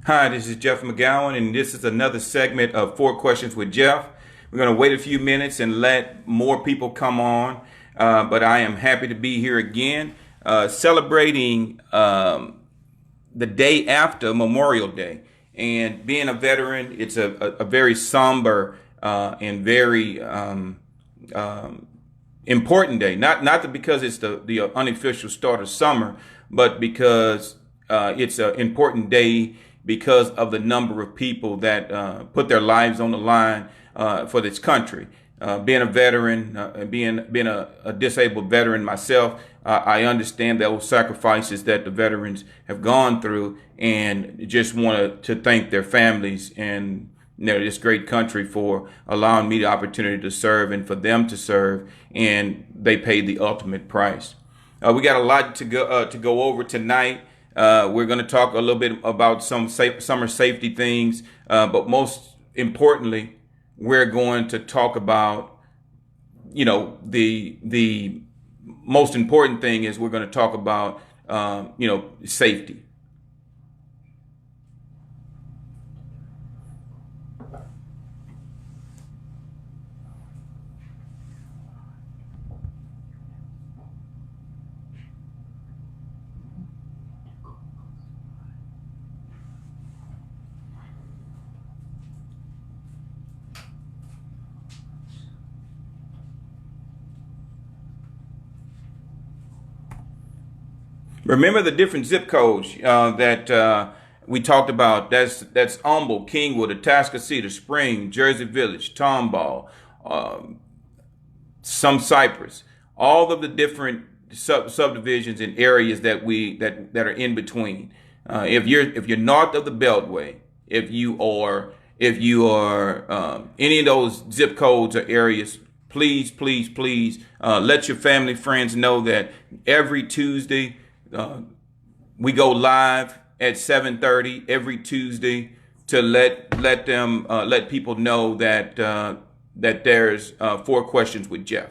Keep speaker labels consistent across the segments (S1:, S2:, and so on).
S1: Hi, this is Jeffery McGowen, and this is another segment of Four Questions with Jeff. We're going to wait a few minutes and let more people come on, but I am happy to be here again, celebrating the day after Memorial Day. And being a veteran, it's a very somber and very important day. Not that because it's the unofficial start of summer, but because it's an important day because of the number of people that put their lives on the line for this country. Being a veteran, being a disabled veteran myself, I understand those sacrifices that the veterans have gone through, and just want to thank their families and this great country for allowing me the opportunity to serve and for them to serve, and they paid the ultimate price. We got a lot to go over tonight. We're going to talk a little bit about some summer safety things, but most importantly, we're going to talk about, the most important thing is we're going to talk about, safety. Remember the different zip codes that we talked about. That's Humble, Kingwood, Atascocita, Spring, Jersey Village, Tomball, some Cypress. All of the different subdivisions and areas that are in between. If you're north of the Beltway, if you are any of those zip codes or areas, please, please, please let your family, friends know that every Tuesday. We go live at 7:30 every Tuesday to let people know that there's Four Questions with Jeff.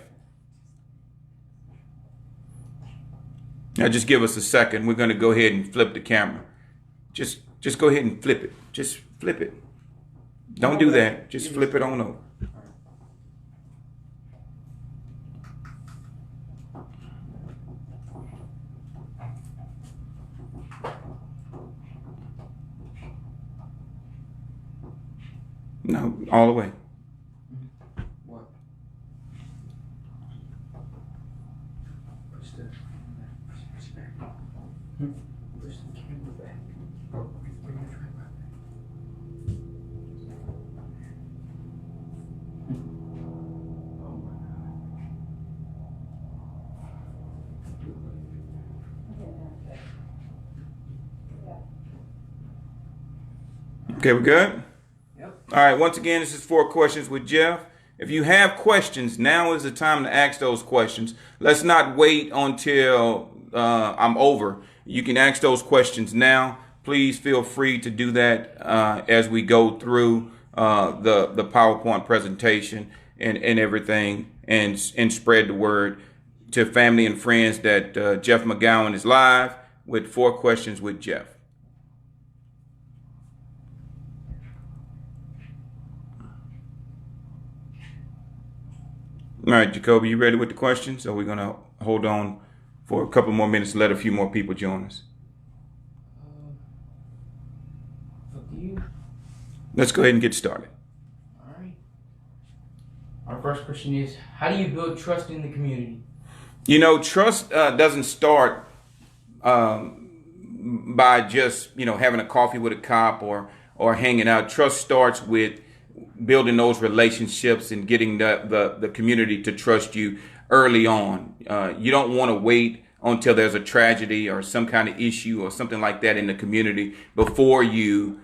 S1: Now, just give us a second. We're going to go ahead and flip the camera. Just go ahead and flip it. Just flip it. Don't do that. Just flip it on over. No, all the way.
S2: What? Push the back. Push the camera back. Oh, bring the tripod back. Oh my
S1: God. Okay, we're good? All right, once again, this is Four Questions with Jeff. If you have questions, now is the time to ask those questions. Let's not wait until I'm over. You can ask those questions now. Please feel free to do that as we go through the PowerPoint presentation and everything, and spread the word to family and friends that Jeff McGowen is live with Four Questions with Jeff. All right, Jacoby, you ready with the questions? Or are we going to hold on for a couple more minutes to let a few more people join us?
S2: Up to you.
S1: Let's go ahead and get started.
S2: All right. Our first question is, how do you build trust in the community?
S1: Trust doesn't start by just, having a coffee with a cop or hanging out. Trust starts with building those relationships and getting the community to trust you early on. You don't want to wait until there's a tragedy or some kind of issue or something like that in the community before you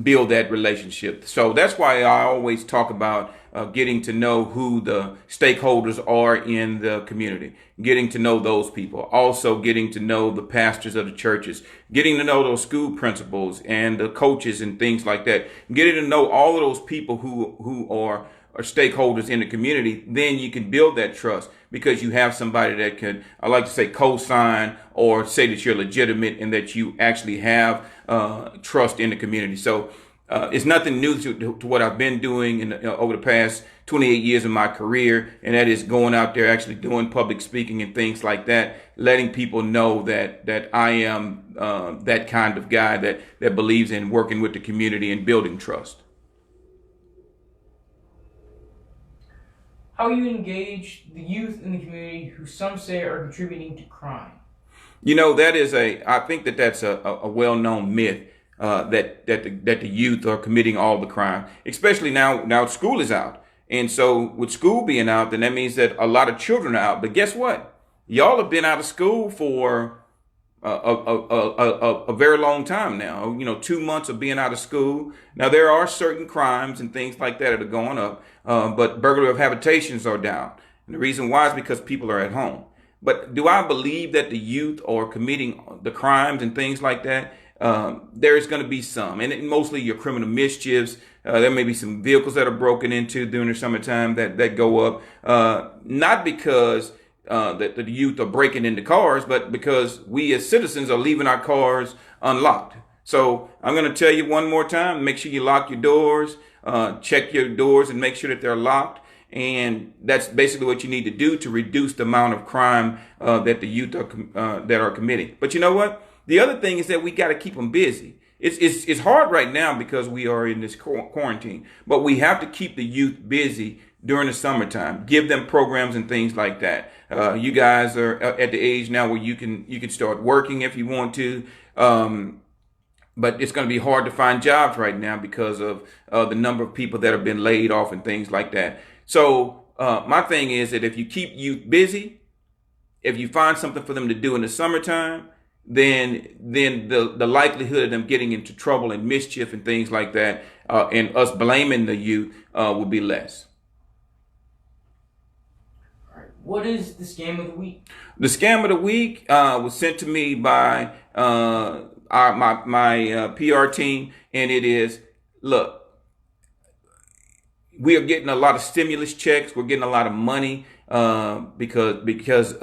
S1: build that relationship. So that's why I always talk about getting to know who the stakeholders are in the community, getting to know those people, also getting to know the pastors of the churches, getting to know those school principals and the coaches and things like that, getting to know all of those people who are stakeholders in the community. Then you can build that trust because you have somebody that can, I like to say, co-sign or say that you're legitimate and that you actually have trust in the community. So it's nothing new to what I've been doing over the past 28 years of my career, and that is going out there actually doing public speaking and things like that, letting people know that I am that kind of guy that believes in working with the community and building trust.
S3: How you engage the youth in the community who some say are contributing to crime?
S1: That is I think that's a well-known myth. That the youth are committing all the crime, especially now school is out. And so with school being out, then that means that a lot of children are out. But guess what? Y'all have been out of school for a very long time now. 2 months of being out of school. Now, there are certain crimes and things like that are going up, but burglary of habitations are down. And the reason why is because people are at home. But do I believe that the youth are committing the crimes and things like that? There's going to be some, and mostly your criminal mischiefs. There may be some vehicles that are broken into during the summertime that go up, not because that the youth are breaking into cars, but because we as citizens are leaving our cars unlocked. So I'm going to tell you one more time, make sure you lock your doors, check your doors and make sure that they're locked. And that's basically what you need to do to reduce the amount of crime that the youth are committing. But you know what? The other thing is that we got to keep them busy. It's hard right now because we are in this quarantine, but we have to keep the youth busy during the summertime. Give them programs and things like that. You guys are at the age now where you can start working if you want to. But it's going to be hard to find jobs right now because of the number of people that have been laid off and things like that. So my thing is that if you keep youth busy, if you find something for them to do in the summertime, then the likelihood of them getting into trouble and mischief and things like that, and us blaming the youth will be less.
S3: All right. What is the scam of the week?
S1: The scam of the week was sent to me by my PR team, and it is, look, we are getting a lot of stimulus checks. We're getting a lot of money because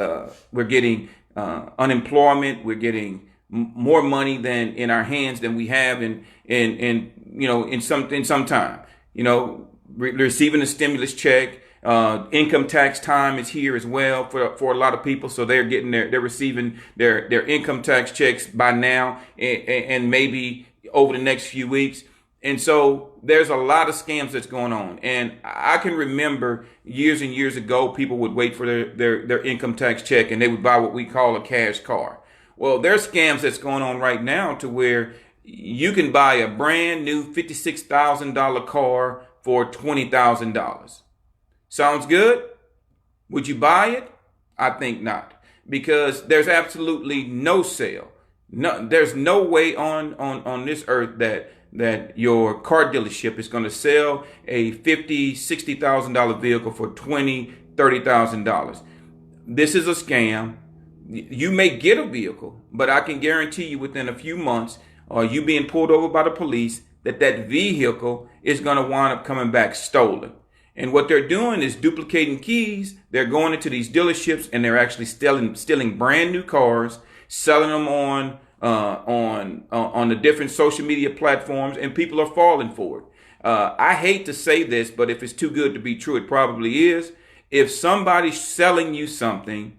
S1: we're getting unemployment. We're getting more money than in our hands than we have in some time. Receiving a stimulus check. Income tax time is here as well for a lot of people, so they're receiving their income tax checks by now and maybe over the next few weeks. And so there's a lot of scams that's going on. And I can remember years and years ago, people would wait for their income tax check and they would buy what we call a cash car. Well, there's scams that's going on right now to where you can buy a brand new $56,000 car for $20,000. Sounds good? Would you buy it? I think not, because there's absolutely no sale. No, there's no way on this earth that your car dealership is going to sell a $50,000, $60,000 vehicle for $20,000, $30,000. This is a scam. You may get a vehicle, but I can guarantee you within a few months, you being pulled over by the police, that vehicle is going to wind up coming back stolen. And what they're doing is duplicating keys. They're going into these dealerships and they're actually stealing brand new cars, selling them on the different social media platforms, and people are falling for it. I hate to say this, but if it's too good to be true, it probably is. If somebody's selling you something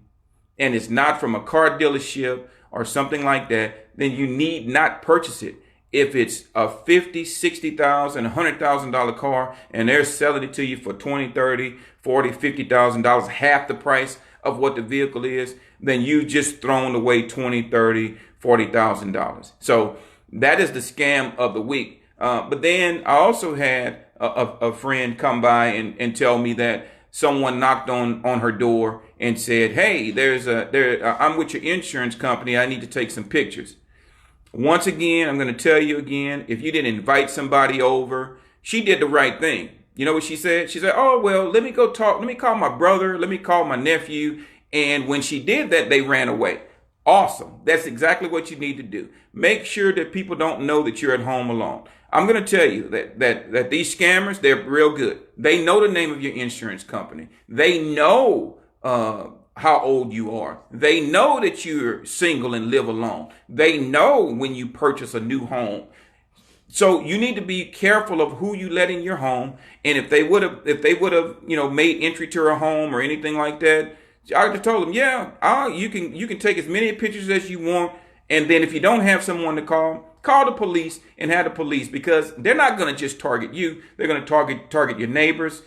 S1: and it's not from a car dealership or something like that, then you need not purchase it. If it's a $50,000, $60,000, $100,000 car and they're selling it to you for $20,000, $30,000, $40,000, $50,000, half the price of what the vehicle is, then you just thrown away $20,000, $30,000, $40,000. So that is the scam of the week. But then I also had a friend come by and tell me that someone knocked on her door and said, "Hey, I'm with your insurance company. I need to take some pictures." Once again, I'm going to tell you again, if you didn't invite somebody over, she did the right thing. You know what she said? She said, "Oh, well, let me go talk. Let me call my brother. Let me call my nephew." And when she did that, they ran away. Awesome. That's exactly what you need to do. Make sure that people don't know that you're at home alone. I'm going to tell you that these scammers, they're real good. They know the name of your insurance company. They know how old you are. They know that you're single and live alone. They know when you purchase a new home. So you need to be careful of who you let in your home. And if they would have, made entry to a home or anything like that, I just told them, yeah, you can take as many pictures as you want. And then if you don't have someone to call the police and have the police, because they're not going to just target you. They're going to target your neighbors,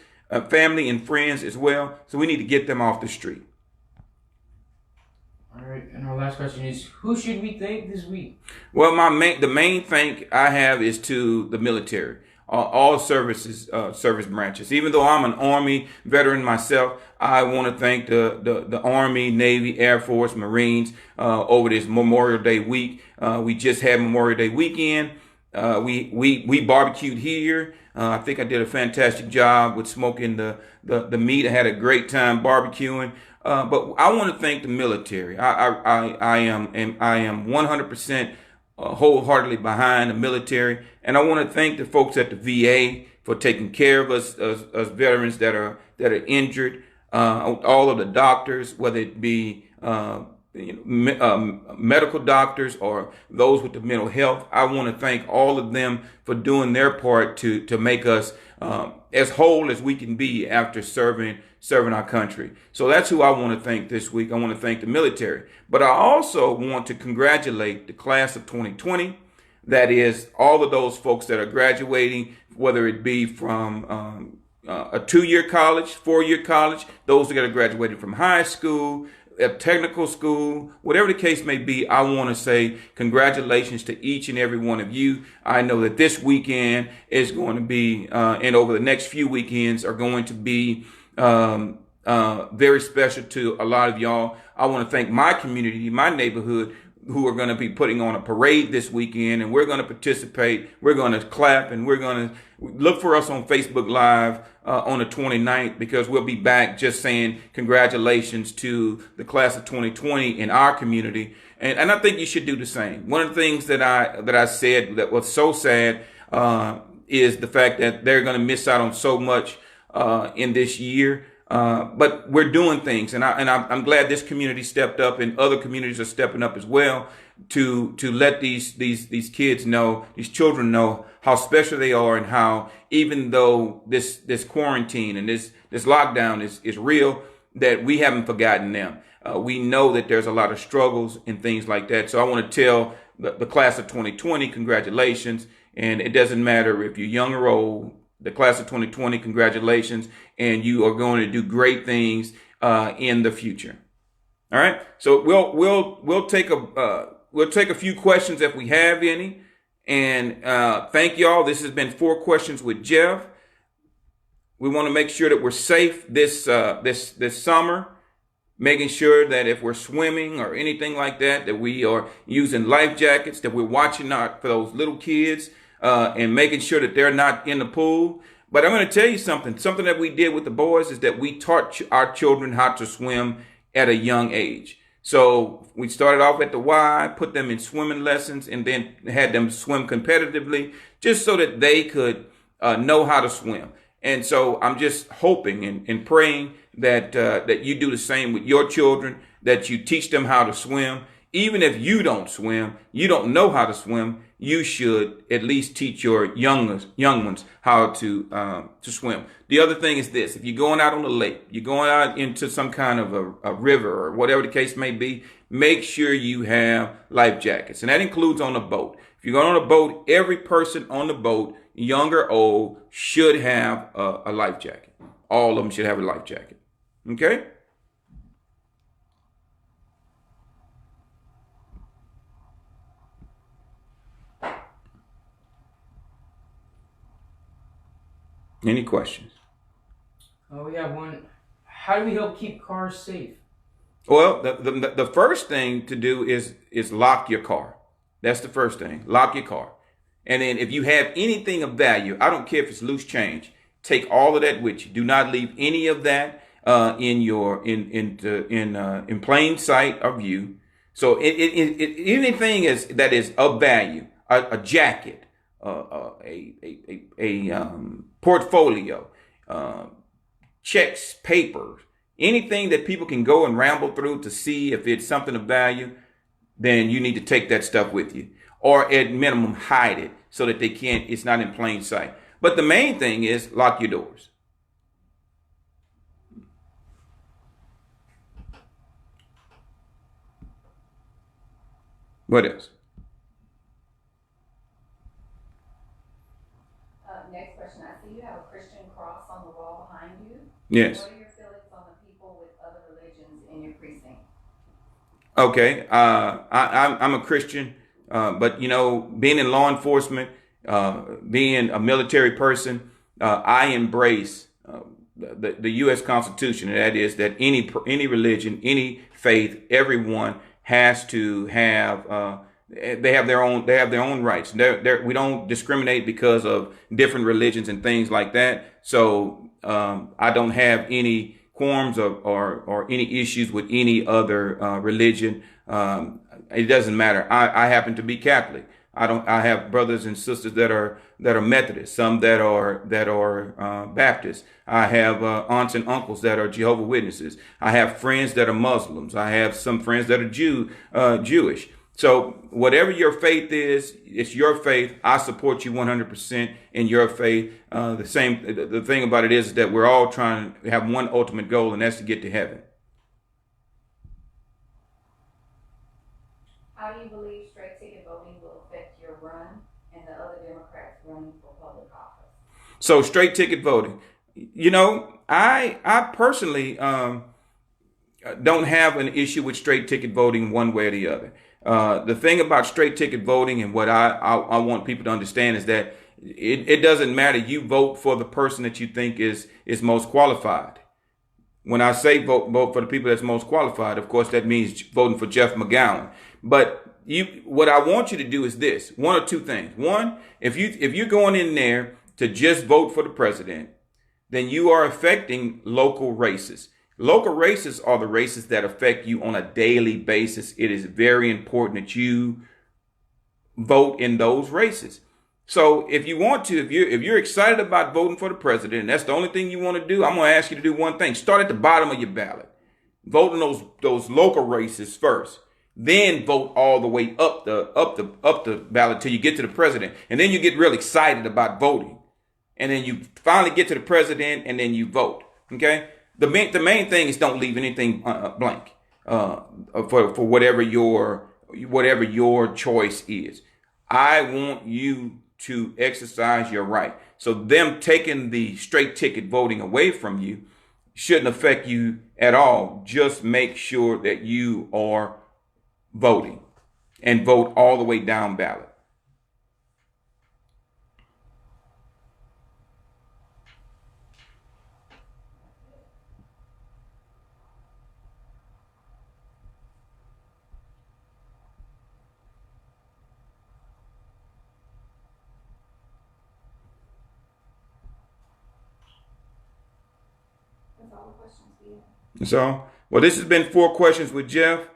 S1: family and friends as well. So we need to get them off the street.
S3: All right, and our last question is, who should we thank this week?
S1: Well, the main thank I have is to the military, all service branches. Even though I'm an Army veteran myself, I want to thank the Army, Navy, Air Force, Marines over this Memorial Day week. We just had Memorial Day weekend. We barbecued here. I think I did a fantastic job with smoking the meat. I had a great time barbecuing. But I want to thank the military. I am 100% wholeheartedly behind the military, and I want to thank the folks at the VA for taking care of us veterans that are injured. All of the doctors, whether it be medical doctors or those with the mental health. I want to thank all of them for doing their part to make us as whole as we can be after serving our country. So that's who I want to thank this week. I want to thank the military. But I also want to congratulate the class of 2020. That is all of those folks that are graduating, whether it be from a 2-year college, 4-year college, those that are graduating from high school, a technical school, whatever the case may be. I want to say congratulations to each and every one of you. I know that this weekend is going to be, and over the next few weekends are going to be very special to a lot of y'all. I want to thank my community, my neighborhood, who are going to be putting on a parade this weekend, and we're going to participate. We're going to clap, and we're going to look for us on Facebook Live on the 29th, because we'll be back just saying congratulations to the class of 2020 in our community. And I think you should do the same. One of the things that I said that was so sad is the fact that they're going to miss out on so much in this year. But we're doing things, and I'm glad this community stepped up, and other communities are stepping up as well to let these kids know, these children know how special they are, and how even though this quarantine and this lockdown is real, that we haven't forgotten them. We know that there's a lot of struggles and things like that. So I want to tell the class of 2020, congratulations. And it doesn't matter if you're young or old. The class of 2020, congratulations, and you are going to do great things in the future. All right, so we'll take a few questions if we have any, and thank y'all. This has been 4 Questions with Jeff. We want to make sure that we're safe this summer, making sure that if we're swimming or anything like that, that we are using life jackets, that we're watching out for those little kids. And making sure that they're not in the pool. But I'm going to tell you something that we did with the boys is that we taught our children how to swim at a young age. So we started off at the Y, put them in swimming lessons, and then had them swim competitively just so that they could know how to swim. And so I'm just hoping and praying that you do the same with your children, that you teach them how to swim. Even if you don't swim, you don't know how to swim, you should at least teach your young ones how to swim. The other thing is this: if you're going out on the lake, you're going out into some kind of a river or whatever the case may be, make sure you have life jackets. And that includes on a boat. If you're going on a boat, every person on the boat, young or old, should have a life jacket. All of them should have a life jacket. Okay? Any questions?
S3: We have one. How do we help keep cars safe?
S1: Well, the first thing to do is lock your car. That's the first thing. Lock your car. And then if you have anything of value, I don't care if it's loose change, take all of that with you. Do not leave any of that in plain sight of view. So anything that is of value, a jacket, a portfolio, checks, papers, Anything that people can go and ramble through to see if it's something of value, then you need to take that stuff with you, or at minimum hide it so that it's not in plain sight. But the main thing is lock your doors. What else?
S4: Next question. I see you have a Christian cross on the wall behind you.
S1: Yes.
S4: What are your feelings on the people with other religions in your precinct?
S1: Okay. I'm a Christian, but being in law enforcement, being a military person, I embrace the U.S. Constitution, and that is that any religion, any faith, everyone has to have. They have their own rights. We don't discriminate because of different religions and things like that. So I don't have any qualms or any issues with any other religion. It doesn't matter. I happen to be Catholic. I have brothers and sisters that are Methodist, some that are Baptist. I have aunts and uncles that are Jehovah's Witnesses. I have friends that are Muslims. I have some friends that are Jewish. So whatever your faith is, it's your faith. I support you 100% in your faith. The thing about it is that we're all trying to have one ultimate goal, and that's to get to heaven.
S4: How do you believe straight ticket voting will affect your run and the other Democrats running for public office?
S1: So straight ticket voting, I personally don't have an issue with straight ticket voting one way or the other. The thing about straight ticket voting and what I want people to understand is that it doesn't matter. You vote for the person that you think is most qualified. When I say vote for the people that's most qualified, of course, that means voting for Jeff McGowen. But what I want you to do is this: one or two things. One, if you're going in there to just vote for the president, then you are affecting local races. Local races are the races that affect you on a daily basis. It is very important that you vote in those races. So if you want to, if you're excited about voting for the president, and that's the only thing you want to do, I'm going to ask you to do one thing. Start at the bottom of your ballot. Vote in those local races first. Then vote all the way up the ballot till you get to the president. And then you get real excited about voting. And then you finally get to the president, and then you vote. Okay? The main thing is don't leave anything blank for whatever your choice is. I want you to exercise your right. So them taking the straight ticket voting away from you shouldn't affect you at all. Just make sure that you are voting and vote all the way down ballot.
S4: That's all the questions we have.
S1: So, well, this has been 4 Questions with Jeff.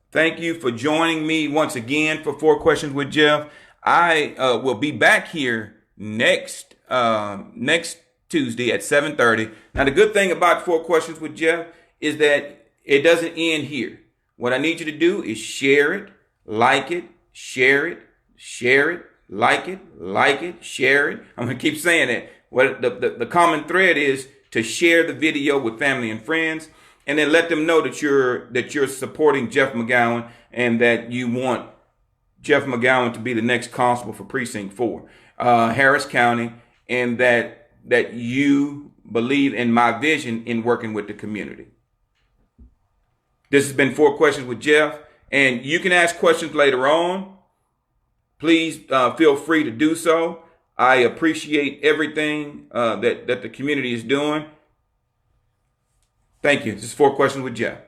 S1: Thank you for joining me once again for 4 Questions with Jeff. I will be back here next Tuesday at 7:30. Now, the good thing about 4 Questions with Jeff is that it doesn't end here. What I need you to do is share it, like it, share it, like it, share it. I'm going to keep saying it. What the common thread is to share the video with family and friends, and then let them know that you're supporting Jeff McGowen and that you want Jeff McGowen to be the next constable for Precinct 4, Harris County, and that you believe in my vision in working with the community. This has been 4 Questions with Jeff, and you can ask questions later on. Please feel free to do so. I appreciate everything that the community is doing. Thank you. This is 4 Questions with Jeff.